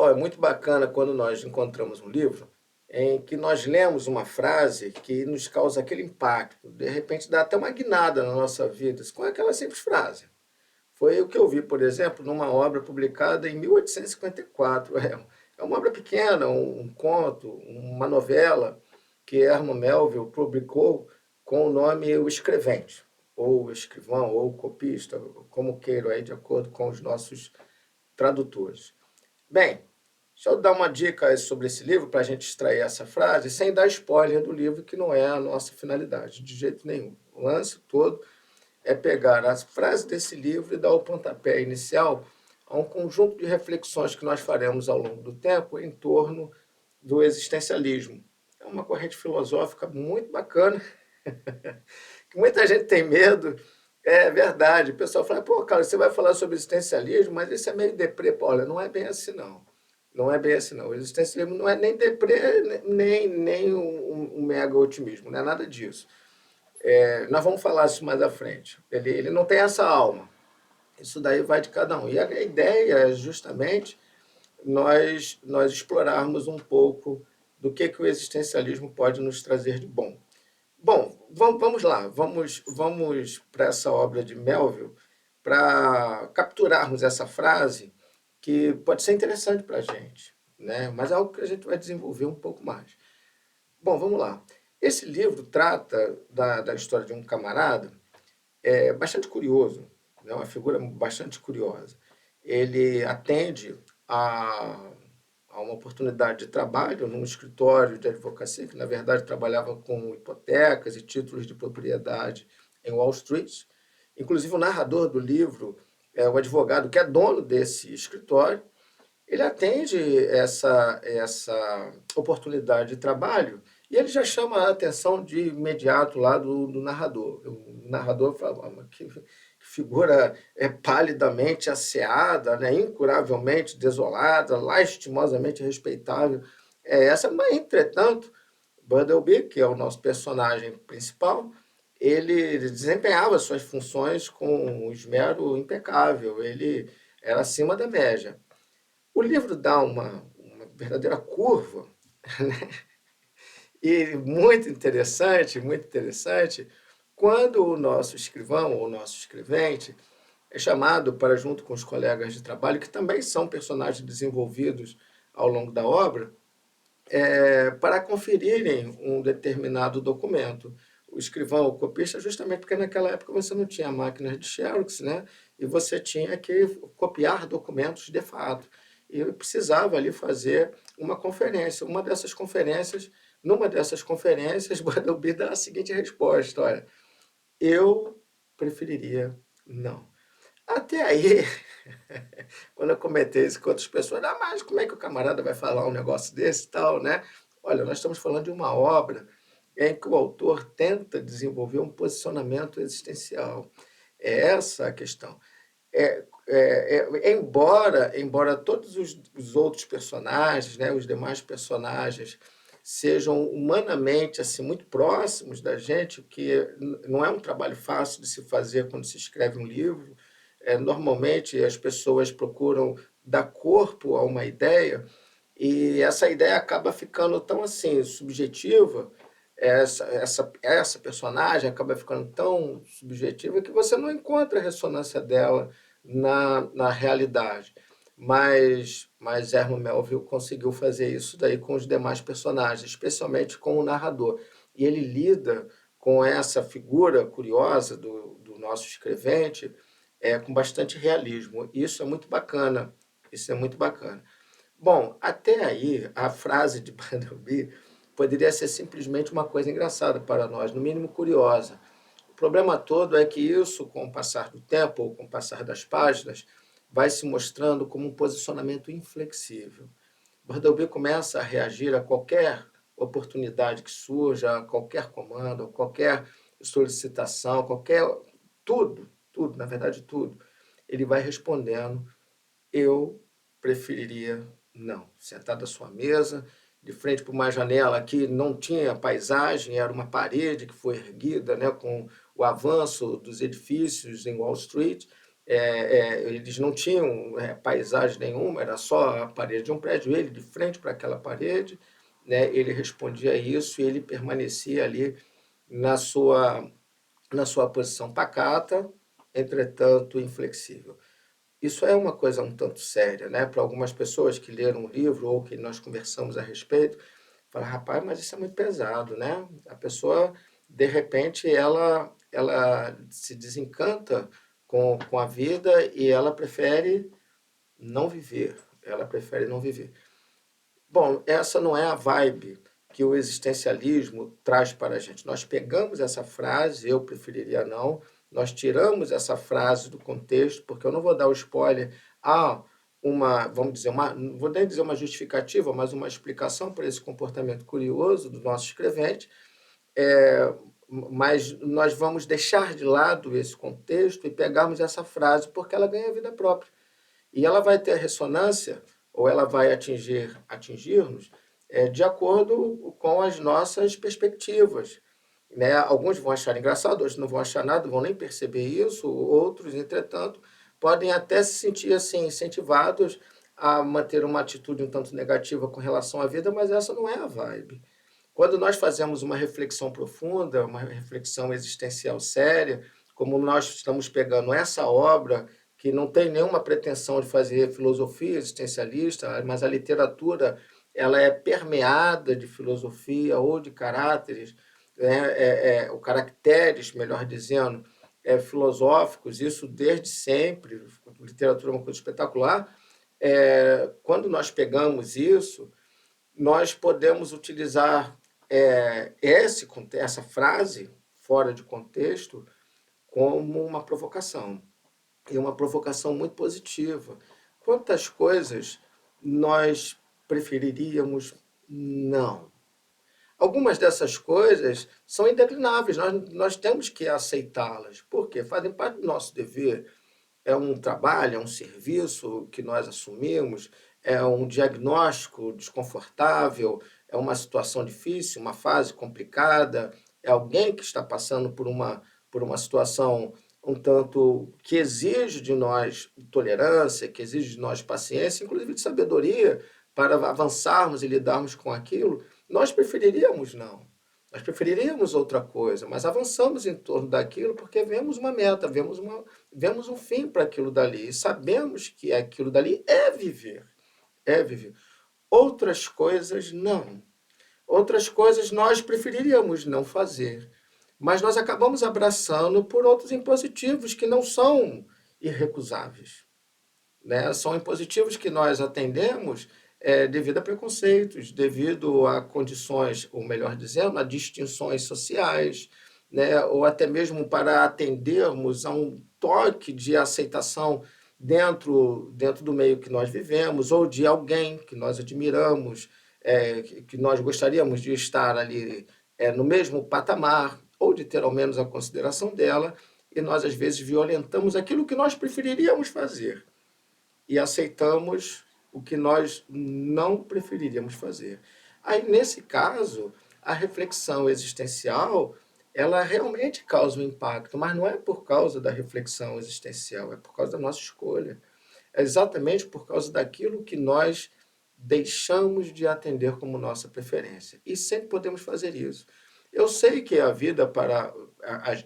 Pessoal, é muito bacana quando nós encontramos um livro em que nós lemos uma frase que nos causa aquele impacto, de repente dá até uma guinada na nossa vida, com aquela simples frase. Foi o que eu vi, por exemplo, numa obra publicada em 1854. É uma obra pequena, um conto, uma novela que Herman Melville publicou com o nome O Escrevente, ou escrivão, ou copista, como queiram aí, de acordo com os nossos tradutores. Bem, deixa eu dar uma dica sobre esse livro para a gente extrair essa frase, sem dar spoiler do livro, que não é a nossa finalidade, de jeito nenhum. O lance todo é pegar as frases desse livro e dar o pontapé inicial a um conjunto de reflexões que nós faremos ao longo do tempo em torno do existencialismo. É uma corrente filosófica muito bacana, que muita gente tem medo. É verdade. O pessoal fala, pô, cara, você vai falar sobre existencialismo, mas isso é meio deprê. Pô, olha, não é bem assim, não. Não é bem assim, não. O existencialismo não é nem deprê, nem um mega otimismo, não é nada disso. Nós vamos falar isso mais à frente. Ele não tem essa alma. Isso daí vai de cada um. E a ideia é justamente nós explorarmos um pouco do que o existencialismo pode nos trazer de bom. Bom, vamos lá, vamos para essa obra de Melville para capturarmos essa frase que pode ser interessante para a gente, né? Mas é algo que a gente vai desenvolver um pouco mais. Bom, vamos lá. Esse livro trata da história de um camarada bastante curioso, né? Uma figura bastante curiosa. Ele atende a, a uma oportunidade de trabalho num escritório de advocacia, que na verdade trabalhava com hipotecas e títulos de propriedade em Wall Street. Inclusive, o narrador do livro é o advogado que é dono desse escritório. Ele atende essa oportunidade de trabalho e ele já chama a atenção de imediato lá do narrador. O narrador fala, "Ah, que figura palidamente asseada, né, incuravelmente desolada, lastimosamente respeitável é essa, mas, entretanto, Bartleby, que é o nosso personagem principal, ele desempenhava suas funções com um esmero impecável, ele era acima da média. O livro dá uma verdadeira curva, né? E muito interessante, quando o nosso escrivão ou o nosso escrevente é chamado para, junto com os colegas de trabalho, que também são personagens desenvolvidos ao longo da obra, para conferirem um determinado documento. O escrivão, o copista, justamente porque naquela época você não tinha máquinas de Xerox, né? E você tinha que copiar documentos de fato. E eu precisava ali fazer uma conferência. Numa dessas conferências, Bartleby dá a seguinte resposta: olha, eu preferiria não. Até aí, quando eu comentei isso com outras pessoas, mas como é que o camarada vai falar um negócio desse e tal, né? Olha, nós estamos falando de uma obra em que o autor tenta desenvolver um posicionamento existencial. É essa a questão. Embora todos os outros personagens, né, os demais personagens, sejam humanamente assim muito próximos da gente, o que não é um trabalho fácil de se fazer quando se escreve um livro. Normalmente as pessoas procuram dar corpo a uma ideia e essa ideia acaba ficando tão assim subjetiva, essa personagem acaba ficando tão subjetiva que você não encontra a ressonância dela na realidade. Mas Herman Melville conseguiu fazer isso daí com os demais personagens, especialmente com o narrador. E ele lida com essa figura curiosa do nosso escrevente com bastante realismo. Isso é muito bacana. Isso é muito bacana. Bom, até aí, a frase de Bartleby poderia ser simplesmente uma coisa engraçada para nós, no mínimo curiosa. O problema todo é que isso, com o passar do tempo, ou com o passar das páginas, vai se mostrando como um posicionamento inflexível. Bartleby começa a reagir a qualquer oportunidade que surja, a qualquer comando, a qualquer solicitação, tudo, na verdade tudo. Ele vai respondendo, eu preferiria não. Sentado à sua mesa, de frente para uma janela que não tinha paisagem, era uma parede que foi erguida, né, com o avanço dos edifícios em Wall Street, eles não tinham paisagem nenhuma, era só a parede de um prédio, ele de frente para aquela parede, né, ele respondia a isso e ele permanecia ali na sua, na sua posição pacata, entretanto inflexível. Isso é uma coisa um tanto séria, né? Para algumas pessoas que leram o livro ou que nós conversamos a respeito, falam, rapaz, mas isso é muito pesado, né? A pessoa, de repente, ela se desencanta com a vida e ela prefere não viver. Ela prefere não viver. Bom, essa não é a vibe que o existencialismo traz para a gente. Nós pegamos essa frase, eu preferiria não, nós tiramos essa frase do contexto, porque eu não vou dar o spoiler, há uma, vamos dizer, não vou nem dizer uma justificativa, mas uma explicação para esse comportamento curioso do nosso escrevente, mas nós vamos deixar de lado esse contexto e pegarmos essa frase, porque ela ganha vida própria. E ela vai ter ressonância, ou ela vai atingir-nos, de acordo com as nossas perspectivas. Né? Alguns vão achar engraçado, outros não vão achar nada, vão nem perceber isso, outros, entretanto, podem até se sentir assim, incentivados a manter uma atitude um tanto negativa com relação à vida, mas essa não é a vibe. Quando nós fazemos uma reflexão profunda, uma reflexão existencial séria, como nós estamos pegando essa obra, que não tem nenhuma pretensão de fazer filosofia existencialista, mas a literatura ela é permeada de filosofia ou de caráteres, né, ou caracteres, melhor dizendo, filosóficos, isso desde sempre, literatura é uma coisa espetacular. Quando nós pegamos isso, nós podemos utilizar essa frase fora de contexto como uma provocação, e uma provocação muito positiva. Quantas coisas nós preferiríamos não? Algumas dessas coisas são indeclináveis, nós temos que aceitá-las, porque fazem parte do nosso dever. É um trabalho, é um serviço que nós assumimos, é um diagnóstico desconfortável, é uma situação difícil, uma fase complicada, é alguém que está passando por uma situação um tanto que exige de nós tolerância, que exige de nós paciência, inclusive de sabedoria, para avançarmos e lidarmos com aquilo. Nós preferiríamos não. Nós preferiríamos outra coisa, mas avançamos em torno daquilo porque vemos uma meta, vemos um fim para aquilo dali e sabemos que aquilo dali é viver, é viver. Outras coisas não. Outras coisas nós preferiríamos não fazer, mas nós acabamos abraçando por outros impositivos que não são irrecusáveis, né? São impositivos que nós atendemos devido a preconceitos, devido a condições, ou melhor dizendo, a distinções sociais, né? Ou até mesmo para atendermos a um toque de aceitação dentro do meio que nós vivemos, ou de alguém que nós admiramos, que nós gostaríamos de estar ali no mesmo patamar, ou de ter ao menos a consideração dela, e nós às vezes violentamos aquilo que nós preferiríamos fazer e aceitamos o que nós não preferiríamos fazer. Aí, nesse caso, a reflexão existencial, ela realmente causa um impacto, mas não é por causa da reflexão existencial, é por causa da nossa escolha. É exatamente por causa daquilo que nós deixamos de atender como nossa preferência. E sempre podemos fazer isso. Eu sei que a vida para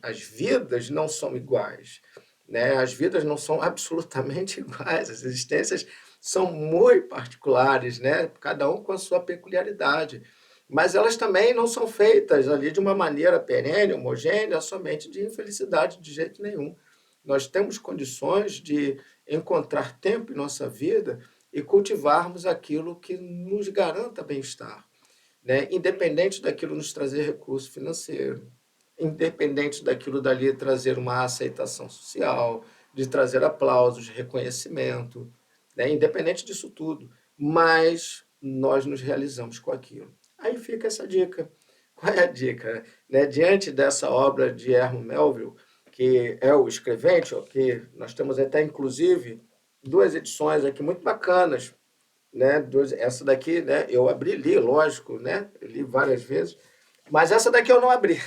as vidas não são iguais, né? As vidas não são absolutamente iguais, as existências são muito particulares, né? Cada um com a sua peculiaridade. Mas elas também não são feitas ali de uma maneira perene, homogênea, somente de infelicidade, de jeito nenhum. Nós temos condições de encontrar tempo em nossa vida e cultivarmos aquilo que nos garanta bem-estar, né? Independente daquilo nos trazer recurso financeiro, independente daquilo dali trazer uma aceitação social, de trazer aplausos, reconhecimento, né? Independente disso tudo, mas nós nos realizamos com aquilo. Aí fica essa dica. Qual é a dica? Né? Diante dessa obra de Herman Melville, que é o escrevente, que nós temos até inclusive duas edições aqui muito bacanas, né? Essa daqui, né? Eu abri, li, lógico, né? Eu li várias vezes, mas essa daqui eu não abri.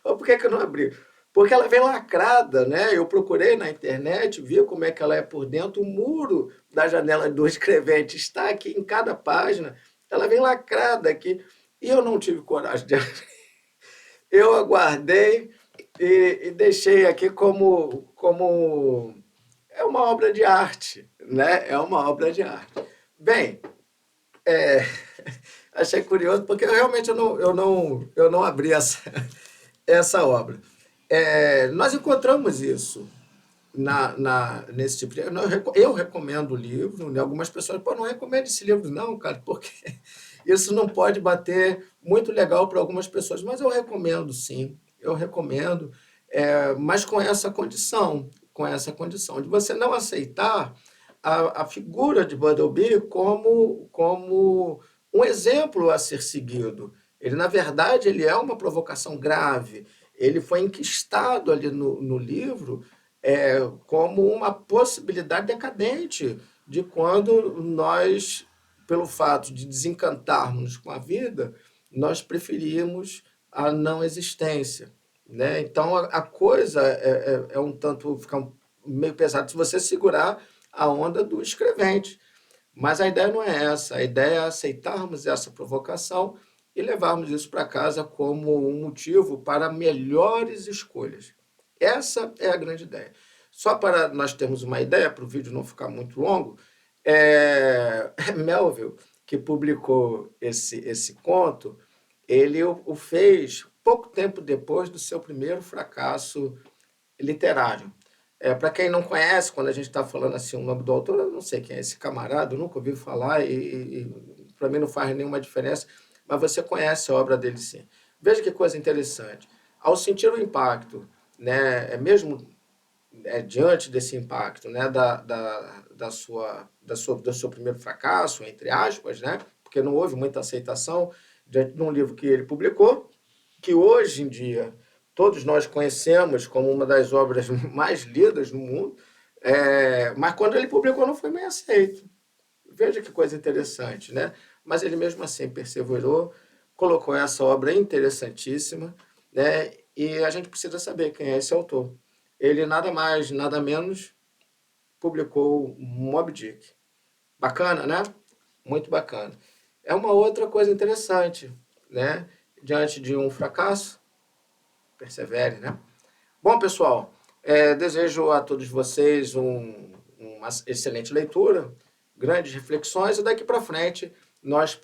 Por que eu não abri? porque ela vem lacrada, né? Eu procurei na internet, vi como é que ela é por dentro, o muro da janela do escrevente está aqui em cada página, ela vem lacrada aqui, e eu não tive coragem de... Eu aguardei e deixei aqui como é uma obra de arte, né? É uma obra de arte. Bem, é, achei curioso, porque realmente eu não abri essa obra. Nós encontramos isso nesse tipo de... Eu recomendo o livro, né? Algumas pessoas, pô, não recomendo esse livro não, cara, porque isso não pode bater muito legal para algumas pessoas, mas eu recomendo sim, eu recomendo, mas com essa condição de você não aceitar a figura de Bartleby como um exemplo a ser seguido. Ele, na verdade, ele é uma provocação grave. Ele foi enquistado ali no livro como uma possibilidade decadente de quando nós, pelo fato de desencantarmos com a vida, nós preferimos a não existência, né? Então a coisa é um tanto, fica meio pesado se você segurar a onda do escrevente. Mas a ideia não é essa, a ideia é aceitarmos essa provocação e levarmos isso para casa como um motivo para melhores escolhas. Essa é a grande ideia. Só para nós termos uma ideia, para o vídeo não ficar muito longo, Melville, que publicou esse conto, ele o fez pouco tempo depois do seu primeiro fracasso literário. Para quem não conhece, quando a gente está falando assim o nome do autor, eu não sei quem é esse camarada, eu nunca ouvi falar e para mim não faz nenhuma diferença, mas você conhece a obra dele sim. Veja que coisa interessante. Ao sentir o impacto, né, mesmo diante desse impacto, né, do seu primeiro fracasso, entre aspas, né, porque não houve muita aceitação diante de um livro que ele publicou, que hoje em dia todos nós conhecemos como uma das obras mais lidas no mundo, mas quando ele publicou não foi bem aceito. Veja que coisa interessante, né? Mas ele mesmo assim perseverou, colocou essa obra interessantíssima, né? E a gente precisa saber quem é esse autor. Ele nada mais, nada menos publicou Moby Dick. Bacana, né? Muito bacana. É uma outra coisa interessante, né? Diante de um fracasso, persevere, né? Bom, pessoal, desejo a todos vocês uma excelente leitura, grandes reflexões, e daqui para frente nós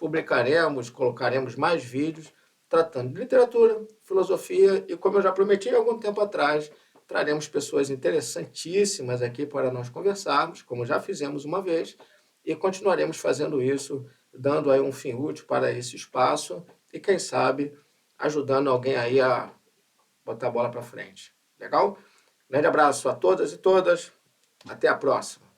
colocaremos mais vídeos tratando de literatura, filosofia e, como eu já prometi há algum tempo atrás, traremos pessoas interessantíssimas aqui para nós conversarmos, como já fizemos uma vez, e continuaremos fazendo isso, dando aí um fim útil para esse espaço e, quem sabe, ajudando alguém aí a botar a bola para frente. Legal? Grande abraço a todas e todas. Até a próxima.